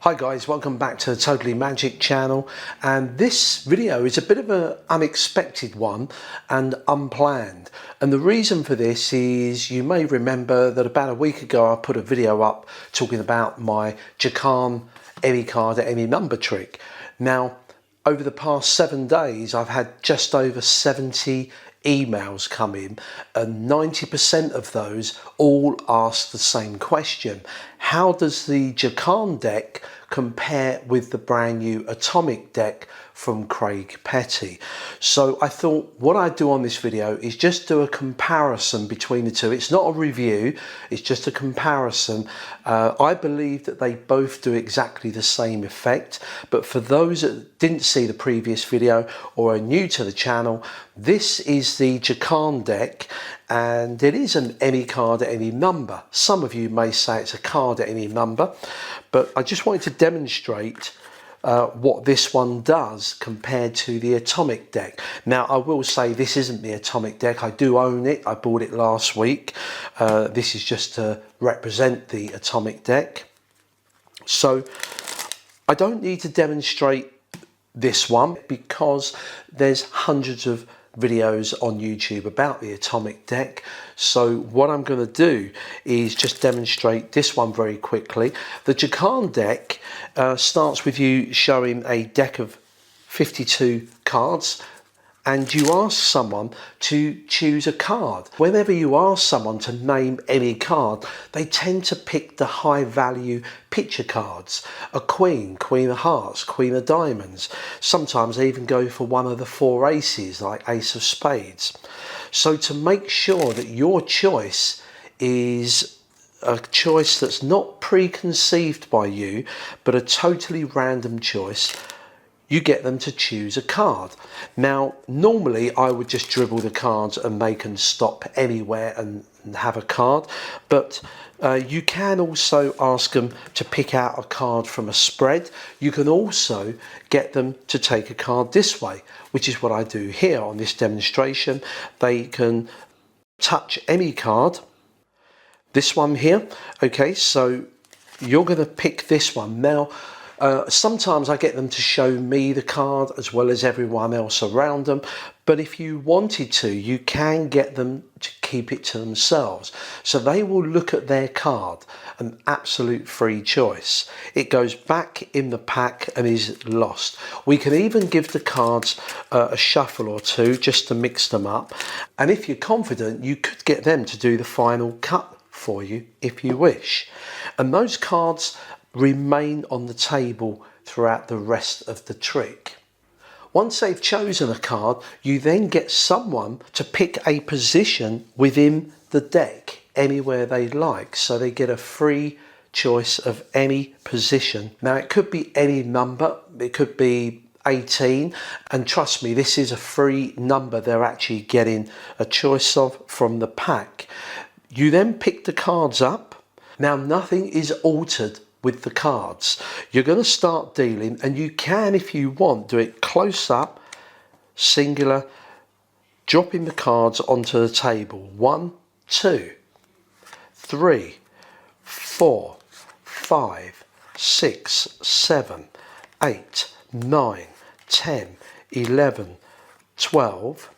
Hi guys, welcome back to the Totally Magic channel, and this video is a bit of an unexpected one and unplanned. And the reason for this is you may remember that about a week ago I put a video up talking about my JAACAAN any card at any number trick. Now over the past 7 days I've had just over 70 emails come in, and 90% of those all ask the same question: how does the JAACAAN deck compare with the brand new Atomic deck from Craig Petty? So I thought what I'd do on this video is just do a comparison between the two. It's not a review, it's just a comparison. I believe that they both do exactly the same effect, but for those that didn't see the previous video or are new to the channel, this is the JAACAAN deck, and it is an any card at any number. Some of you may say it's a card at any number, but I just wanted to demonstrate what this one does compared to the Atomic deck. Now I will say this isn't the Atomic deck. I do own it. I bought it last week. This is just to represent the Atomic deck. So I don't need to demonstrate this one because there's hundreds of videos on YouTube about the Atomic deck. So what I'm going to do is just demonstrate this one very quickly. The JAACAAN deck starts with you showing a deck of 52 cards, and you ask someone to choose a card. Whenever you ask someone to name any card, they tend to pick the high value picture cards: a queen, queen of hearts, queen of diamonds. Sometimes they even go for one of the 4 aces, like ace of spades. So to make sure that your choice is a choice that's not preconceived by you, but a totally random choice, you get them to choose a card. Now normally I would just dribble the cards and they can stop anywhere and have a card, but you can also ask them to pick out a card from a spread. You can also get them to take a card this way, which is what I do here on this demonstration. They can touch any card, this one here. Okay, so you're going to pick this one. Now sometimes I get them to show me the card as well as everyone else around them, but if you wanted to, you can get them to keep it to themselves. So they will look at their card, an absolute free choice. It goes back in the pack and is lost. We can even give the cards a shuffle or two just to mix them up, and if you're confident, you could get them to do the final cut for you if you wish. And those cards remain on the table throughout the rest of the trick. Once they've chosen a card, you then get someone to pick a position within the deck anywhere they like, so they get a free choice of any position. Now it could be any number, it could be 18, and trust me, this is a free number they're actually getting a choice of from the pack. You then pick the cards up. Now nothing is altered with the cards. You're going to start dealing, and you can, if you want, do it close up, singular, dropping the cards onto the table. 1, 2, 3, 4, 5, 6, 7, 8, 9, 10, 11, 12,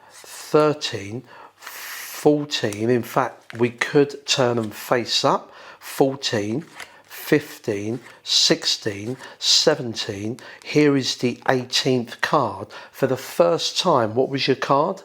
13, 14. In fact, we could turn them face up. 14, 15, 16, 17. Here is the 18th card. For the first time, what was your card?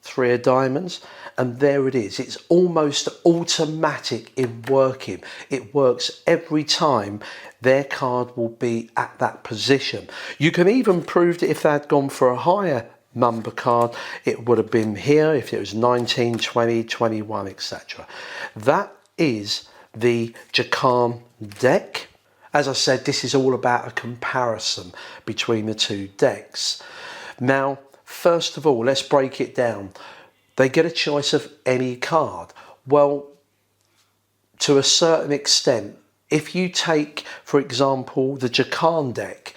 3 of diamonds. And there it is. It's almost automatic in working. It works every time. Their card will be at that position. You can even prove that if they had gone for a higher number card, it would have been here if it was 19, 20, 21, etc. That is the JAACAAN deck. As I said, this is all about a comparison between the two decks. Now, first of all, let's break it down. They get a choice of any card. Well, to a certain extent, if you take, for example, the JAACAAN deck,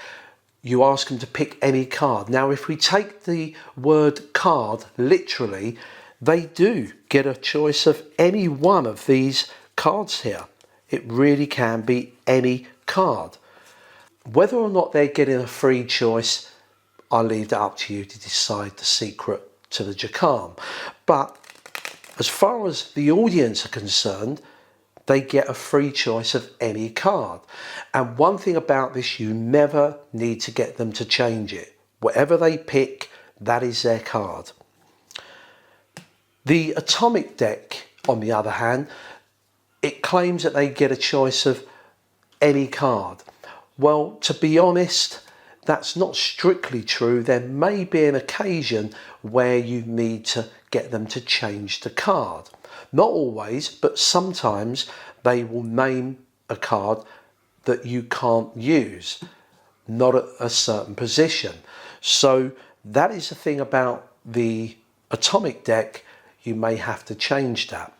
you ask them to pick any card. Now, if we take the word card literally, they do get a choice of any one of these cards here. It really can be any card. Whether or not they're getting a free choice, I'll leave that up to you to decide the secret to the JAACAAN. But as far as the audience are concerned, they get a free choice of any card. And one thing about this, you never need to get them to change it. Whatever they pick, that is their card. The Atomic Deck, on the other hand, it claims that they get a choice of any card. Well, to be honest, that's not strictly true. There may be an occasion where you need to get them to change the card. Not always, but sometimes they will name a card that you can't use, not at a certain position. So that is the thing about the Atomic Deck. You may have to change that.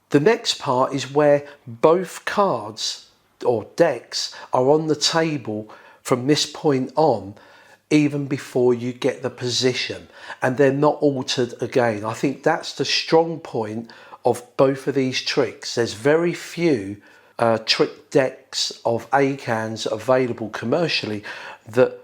The next part is where both cards or decks are on the table from this point on, even before you get the position, and they're not altered again. I think that's the strong point of both of these tricks. There's very few trick decks of ACAANs available commercially that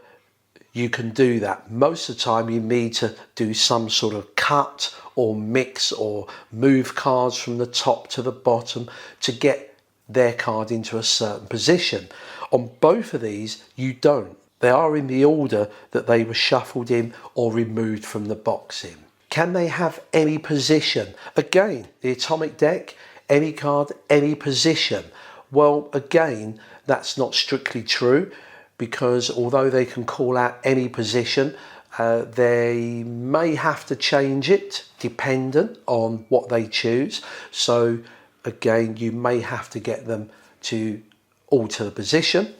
you can do that. Most of the time you need to do some sort of cut or mix or move cards from the top to the bottom to get their card into a certain position. On both of these you don't. They are in the order that they were shuffled in or removed from the box in. Can they have any position? Again, the Atomic Deck, any card, any position. Well, again, that's not strictly true, because although they can call out any position, they may have to change it dependent on what they choose. So again, you may have to get them to alter the position.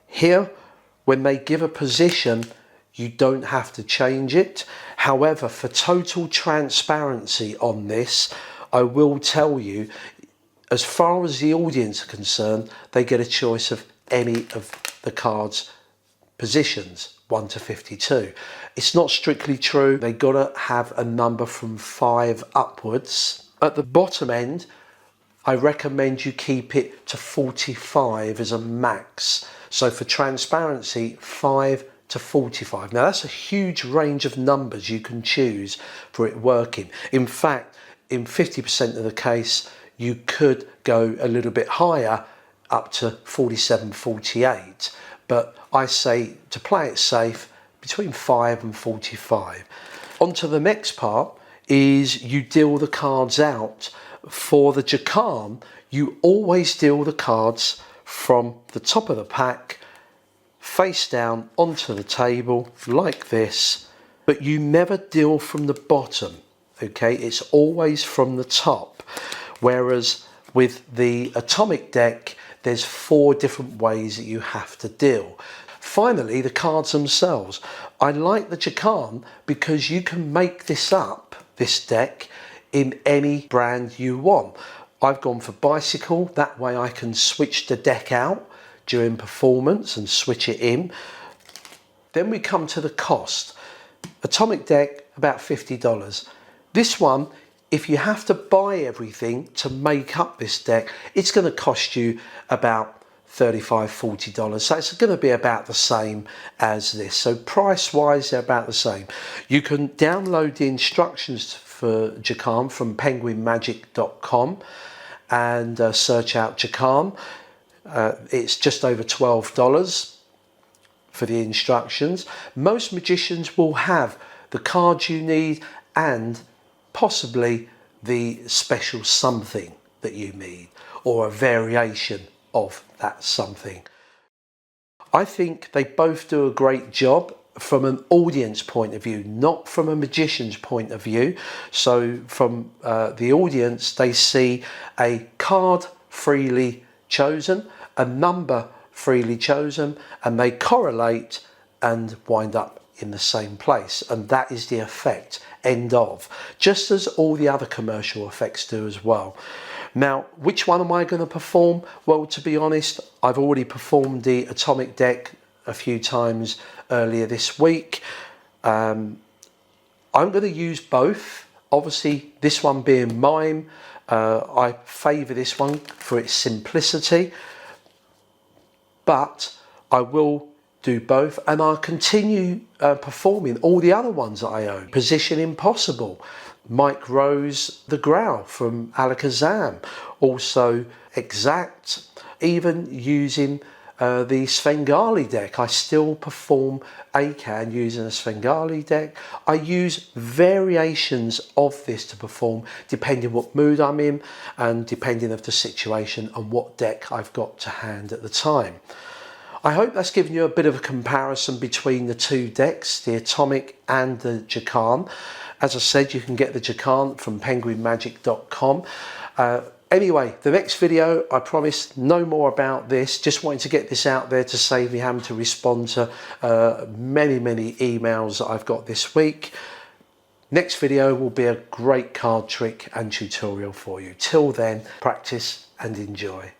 Here, when they give a position, you don't have to change it. However, for total transparency on this, I will tell you, as far as the audience are concerned, they get a choice of any of the cards' positions, 1 to 52. It's not strictly true. They gotta have a number from 5 upwards. At the bottom end, I recommend you keep it to 45 as a max. So for transparency, 5 to 45. Now that's a huge range of numbers you can choose for it working. In fact, in 50% of the case, you could go a little bit higher, up to 47, 48. But I say, to play it safe, between 5 and 45. On to the next part is you deal the cards out. For the JAACAAN, you always deal the cards from the top of the pack, face down onto the table like this, but you never deal from the bottom, okay? It's always from the top. Whereas with the Atomic Deck, there's 4 different ways that you have to deal. Finally, the cards themselves. I like the JAACAAN because you can make this up, this deck, in any brand you want. I've gone for bicycle, that way I can switch the deck out during performance and switch it in. Then we come to the cost. Atomic Deck, about $50. This one, if you have to buy everything to make up this deck, it's going to cost you about $35, $40. So it's going to be about the same as this. So price wise, they're about the same. You can download the instructions for JAACAAN from penguinmagic.com and search out JAACAAN. It's just over $12 for the instructions. Most magicians will have the cards you need and possibly the special something that you need, or a variation of that something. I think they both do a great job from an audience point of view, not from a magician's point of view. So from the audience, they see a card freely chosen, a number freely chosen, and they correlate and wind up in the same place, and that is the effect, end of, just as all the other commercial effects do as well. Now, which one am I going to perform? Well, to be honest, I've already performed the Atomic Deck a few times earlier this week. I'm going to use both. Obviously, this one being mime, I favour this one for its simplicity. but I will do both, and I'll continue performing all the other ones that I own. Position Impossible, Mike Rose The Growl from ACAAN, also Exact, even using the Svengali deck. I still perform ACAAN using a Svengali deck. I use variations of this to perform depending what mood I'm in and depending of the situation and what deck I've got to hand at the time. I hope that's given you a bit of a comparison between the two decks, the Atomic and the JAACAAN. As I said, you can get the JAACAAN from penguinmagic.com. Anyway, the next video, I promise no more about this. Just wanting to get this out there to save me having to respond to many emails that I've got this week. Next video will be a great card trick and tutorial for you. Till then, practice and enjoy.